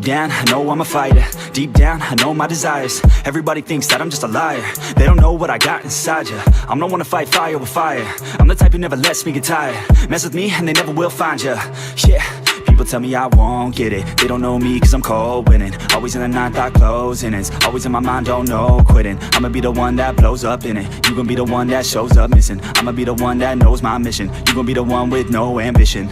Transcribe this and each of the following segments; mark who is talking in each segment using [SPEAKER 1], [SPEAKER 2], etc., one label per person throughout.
[SPEAKER 1] down, I know I'm a fighter. Deep down, I know my desires. Everybody thinks that I'm just a liar. They don't know what I got inside ya. I'm the one to fight fire with fire. I'm the type who never lets me get tired. Mess with me and they never will find ya. Yeah. People tell me I won't get it. They don't know me cause I'm cold winning. Always in the ninth, I closing. It's always in my mind, don't know quitting. I'ma be the one that blows up in it. You gon' be the one that shows up missing. I'ma be the one that knows my mission. You gon' be the one with no ambition.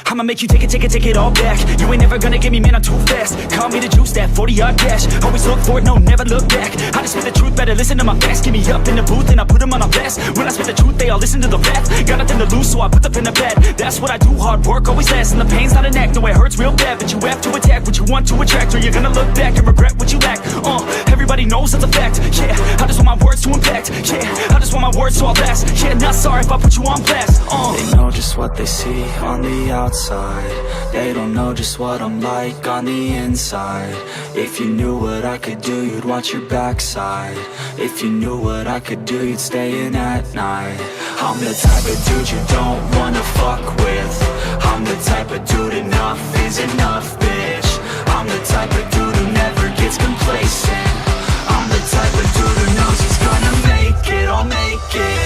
[SPEAKER 1] I'ma make you take it all back. You ain't never gonna get me, man, I'm too fast. Call me the juice, that 40-yard dash. Always look forward, no, never look back. I just spit the truth, better listen to my facts. Get me up in the booth and I put them on a blast. When I spit the truth, they all listen to the rap. Got nothing to lose, so I put the pen to bed. That's what I do, hard work always lasts. And the pain's not an act, no, it hurts real bad. But you have to attack what you want to attract, or you're gonna look back and regret what you lack. Everybody knows that's a fact. Yeah, I just want my words to impact. Yeah, I just want my words to all last. Yeah, not sorry if I put you on blast.
[SPEAKER 2] They know just what they see on the outside. They don't know just what I'm like on the inside. If you knew what I could do, you'd watch your backside. If you knew what I could do, you'd stay in at night. I'm the type of dude you don't wanna fuck with. I'm the type of dude enough is enough, bitch. I'm the type of dude who never gets complacent. I'm the type of dude who knows he's gonna make it, I'll make it.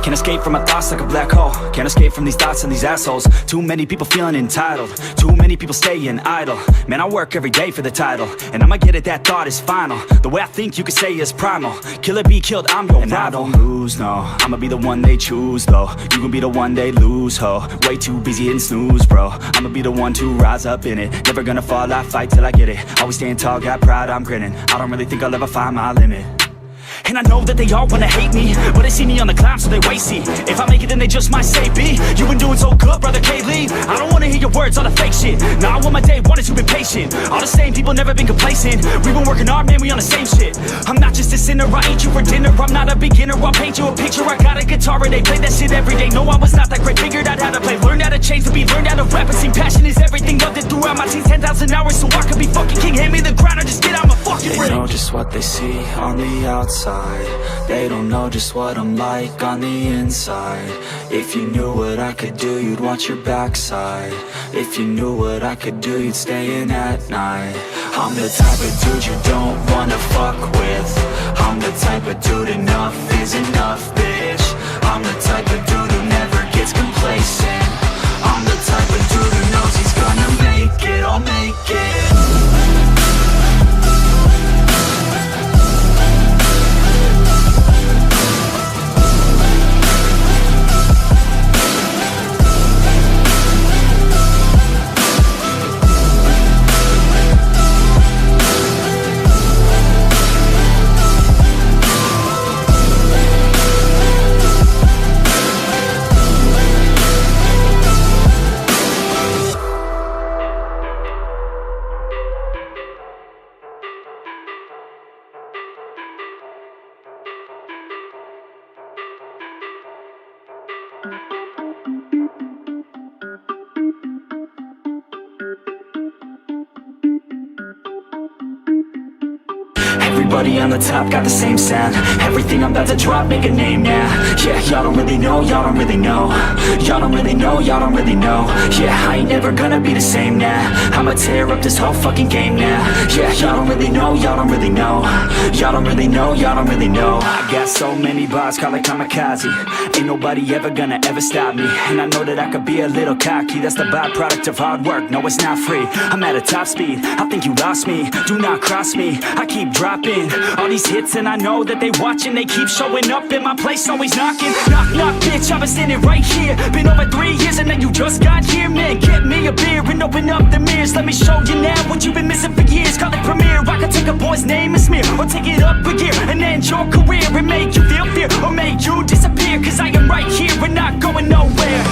[SPEAKER 1] Can't escape from my thoughts like a black hole. Can't escape from these thoughts and these assholes. Too many people feeling entitled. Too many people staying idle. Man, I work every day for the title, and I'ma get it, that thought is final. The way I think you could say is primal. Kill or be killed, I'm your rival. I don't lose, no. I'ma be the one they choose, though. You gon' be the one they lose, ho. Way too busy hitting snooze, bro. I'ma be the one to rise up in it. Never gonna fall, I fight till I get it. Always staying tall, got pride, I'm grinning. I don't really think I'll ever find my limit. And I know that they all wanna hate me, but they see me on the climb, so they wait, see. If I make it, then they just might say, B, you been doing so good, brother K-Lee. I don't wanna hear your words, all the fake shit. Now I want my day one is you been patient. All the same people, never been complacent. We been working hard, man, we on the same shit. I'm not just a sinner, I ain't you for dinner. I'm not a beginner, I'll paint you a picture. I got a guitar and they play that shit every day. No, I was not that great, figured out how to play. Learned how to change the beat, learned how to rap. And seen passion is everything, loved it throughout my teens. 10,000 hours, so I could be fucking king. Hand me the ground or just get out my fucking ring.
[SPEAKER 2] They know just what they see on the outside. They don't know just what I'm like on the inside. If you knew what I could do, you'd watch your backside. If you knew what I could do, you'd stay in at night. I'm the type of dude you don't wanna fuck with. I'm the type of dude enough is enough, bitch. I'm the type of dude who never gets complacent. I'm the type of dude who knows he's gonna make it, I'll make it.
[SPEAKER 1] Everybody on the top got the same sound. Everything I'm about to drop, make a name now. Yeah, y'all don't really know, y'all don't really know. Y'all don't really know, y'all don't really know. Yeah, I ain't never gonna be the same now. I'ma tear up this whole fucking game now. Yeah, y'all don't really know, y'all don't really know. Y'all don't really know, y'all don't really know. I got so many bars, call it kamikaze. Ain't nobody ever gonna ever stop me. And I know that I could be a little cocky. That's the byproduct of hard work, no it's not free. I'm at a top speed, I think you lost me. Do not cross me, I keep dropping all these hits and I know that they watching. They keep showing up in my place, always knocking. Knock, knock, bitch, I've been standing right here. Been over 3 years and then you just got here. Man, get me a beer and open up the mirrors. Let me show you now what you've been missing for years. Call it premiere, I can take a boy's name and smear, or take it up a gear and end your career and make you feel fear, or make you disappear. Cause I am right here and not going nowhere.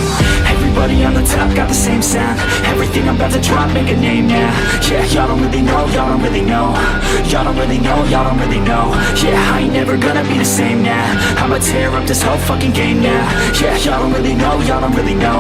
[SPEAKER 1] Everybody on the top got the same sound. Everything Everything I'm about to drop, make a name now. Yeah, y'all don't really know, y'all don't really know. Y'all don't really know, y'all don't really know. Yeah, I ain't never gonna be the same now. I'ma tear up this whole fucking game now. Yeah, y'all don't really know, y'all don't really know.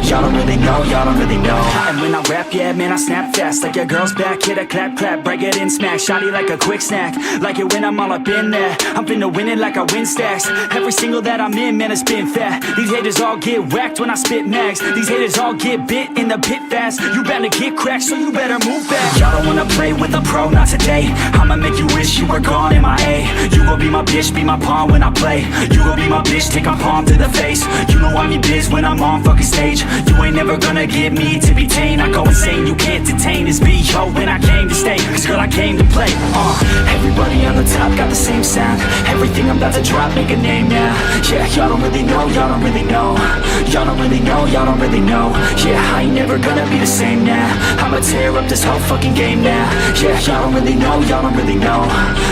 [SPEAKER 1] Y'all don't really know, y'all don't really know. And when I rap, yeah, man, I snap fast. Like your girl's back, hit a clap, clap, break it in, smack. Shawty like a quick snack, like it when I'm all up in there. I'm finna win it like I win stacks. Every single that I'm in, man, it's been fat. These haters all get whacked when I spit max. These haters all get bit in the pit fast. You better get cracked, so you better move back. Y'all don't wanna play with a pro, not today. I'ma make you wish you were gone in my A. You gon' be my bitch, be my pawn when I play. You gon' be my bitch, take my palm to the face. You know I need biz when I'm on fucking stage. You ain't never gonna get me to be tame. I go insane, you can't detain this beat, yo, when I came to stay. Cause girl, I came to play. Everybody on the top got the same sound. Everything I'm about to drop, make a name now. Yeah, y'all don't really know, y'all don't really know. Y'all don't really know, y'all don't really know. Yeah, I ain't never gonna be the same now. I'ma tear up this whole fucking game now. Yeah, y'all don't really know, y'all don't really know.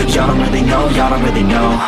[SPEAKER 1] Y'all don't really know, y'all don't really know.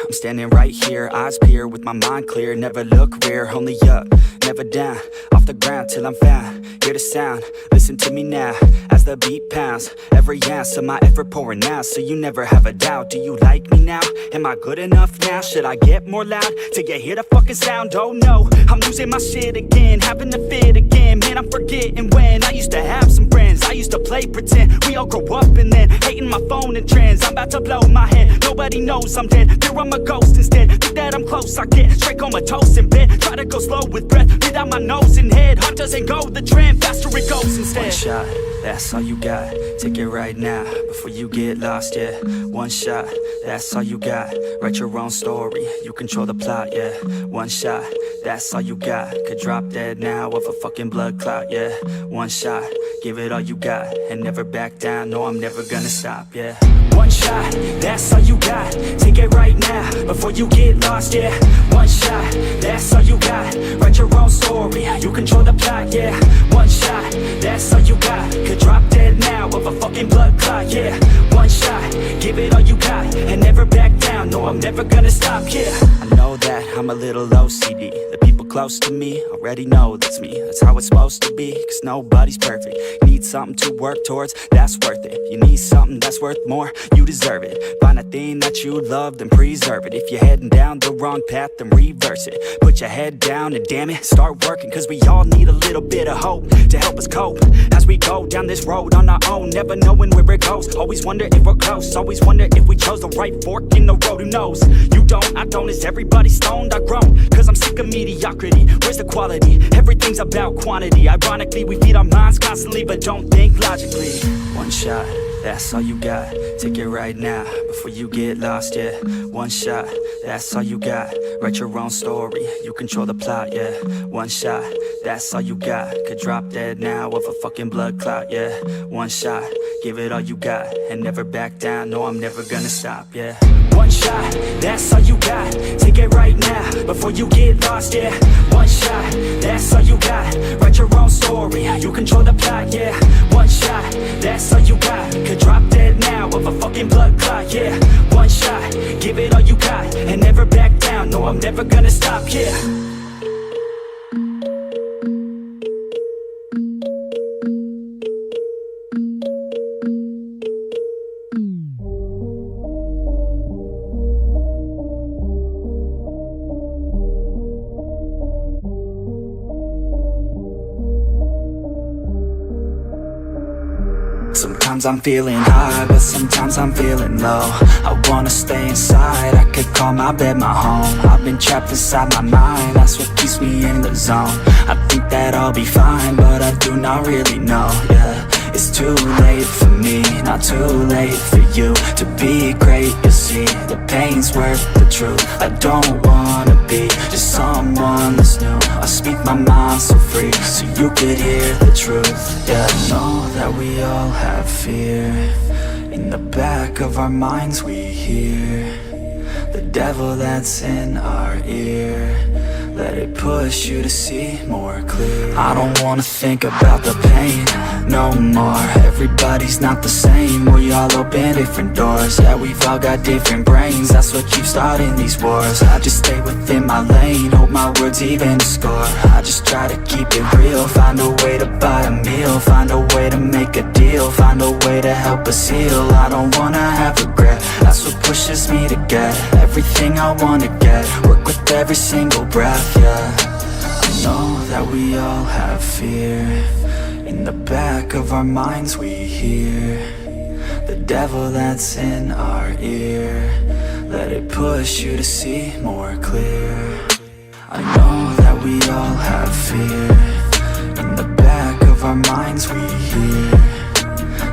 [SPEAKER 1] I'm standing right here, eyes peer with my mind clear. Never look rear, only up, never down. Off the ground till I'm found. Hear the sound, listen to me now. As the beat pounds, every ounce of my effort pouring out. So you never have a doubt, do you like me now? Am I good enough now? Should I get more loud till you hear the fucking sound? Oh no, I'm losing my shit again, having to fit again. Man, I'm forgetting when I used to have some friends. I used to play pretend, we all grow up and then hating my phone and trends. I'm about to blow my head, nobody knows I'm dead. Fear I'm a ghost instead, think that I'm close, I get straight comatose in bed. Try to go slow with breath, breathe out my nose and head. Heart doesn't go the trend, faster it goes instead. One shot, that's all you got, take it right now, before you get lost, yeah. One shot, that's all you got, write your own story, you control the plot, yeah. One shot, that's all you got, could drop dead now of a fucking blood clot, yeah. One shot, give it all you got, and never back down, no I'm never gonna stop, yeah. One shot, that's all you got, take it right now, before you get lost, yeah. One shot, that's all you got, write your own story, you control the plot, yeah. One shot, that's all you got, could drop dead now of a fucking blood clot, yeah. One shot, give it all you got, and never back down, no I'm never gonna stop, yeah. I know that I'm a little OCD, the people close to me already know that's me. That's how it's supposed to be, cause nobody's perfect. You need something to work towards, that's worth it. You need something that's worth more, you deserve it. Find a thing that you love, then preserve it. If you're heading down the wrong path, then reverse it. Put your head down and damn it, start working. Cause we all need a little bit of hope to help us cope as we go down this road on our own, never knowing where it goes. Always wonder if we're close, always wonder if we chose the right fork in the road. Who knows? You don't, I don't, is everybody stoned? I've grown, cause I'm sick of mediocrity. Where's the quality? Everything's about quantity. Ironically, we feed our minds constantly, but don't think logically. One shot, that's all you got, take it right now, before you get lost, yeah. One shot, that's all you got, write your own story, you control the plot, yeah. One shot, that's all you got, could drop dead now of a fucking blood clot, yeah. One shot, give it all you got, and never back down, no I'm never gonna stop, yeah. One shot, that's all you got, take it right now, before you get lost, yeah. One shot, that's all you got, write your own story, you control the plot, yeah. One shot, that's all you got, could drop dead now of a fucking blood clot, yeah. One shot, give it all you got, and never back down, no I'm never gonna stop, yeah. Sometimes I'm feeling high, but sometimes I'm feeling low. I wanna stay inside, I could call my bed my home. I've been trapped inside my mind, that's what keeps me in the zone. I think that I'll be fine, but I do not really know, yeah. It's too late for me, not too late for you. To be great, you'll see, the pain's worth the truth. I don't wanna be just someone that's new. I speak my mind so free, so you could hear the truth. Yeah, I know that we all have fear. In the back of our minds we hear the devil that's in our ear.
[SPEAKER 2] let it push you to see more clear. I don't wanna think about the pain no more. Everybody's not the same, we all open different doors. Yeah, we've all got different brains, that's what keeps starting these wars. I just stay within my lane, hope my words even score. I just try to keep it real, find a way to buy a meal, find a way to make a deal, find a way to help us heal. I don't wanna have regret, that's what pushes me to get everything I wanna get, work with every single breath, yeah. I know that we all have fear, in the back of our minds we hear the devil that's in our ear, let it push you to see more clear. I know that we all have fear, in the back of our minds we hear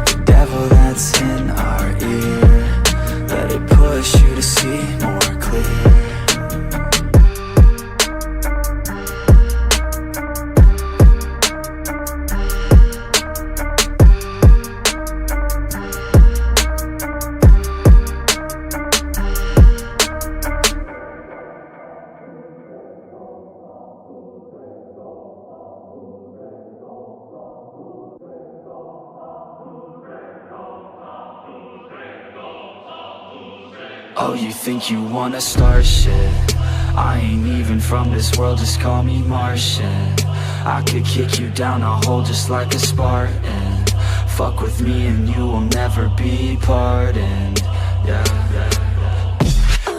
[SPEAKER 2] the devil that's in our ear, let it push you to see more clear. Oh, you think you wanna start shit? I ain't even from this world, just call me Martian. I could kick you down a hole just like a Spartan. Fuck with me and you will never be pardoned. Yeah.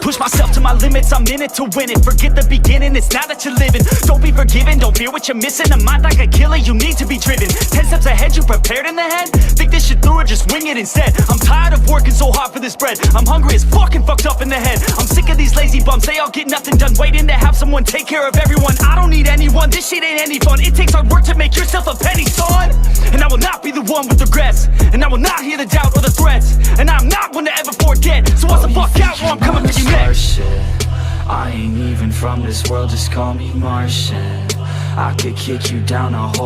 [SPEAKER 1] Push myself to my limits, I'm in it to win it. Forget the beginning, it's now that you're living. Don't be forgiven, don't fear what you're missing. A mind like a killer, you need to be driven. 10 steps ahead, you prepared in the head? Think this shit through or just wing it instead? I'm tired of working so hard for this bread. I'm hungry as fucking fucked up in the head. I'm sick of these lazy bums, they all get nothing done, waiting to have someone take care of everyone. I don't need anyone, this shit ain't any fun. It takes hard work to make yourself a penny, son. And I will not be the one with regrets, and I will not hear the doubt or the threats, and I'm not one to ever forget. So what's the fuck out or I'm coming for you next.
[SPEAKER 2] Shit. I ain't even from this world, just call me Martian. I could kick you down a hole.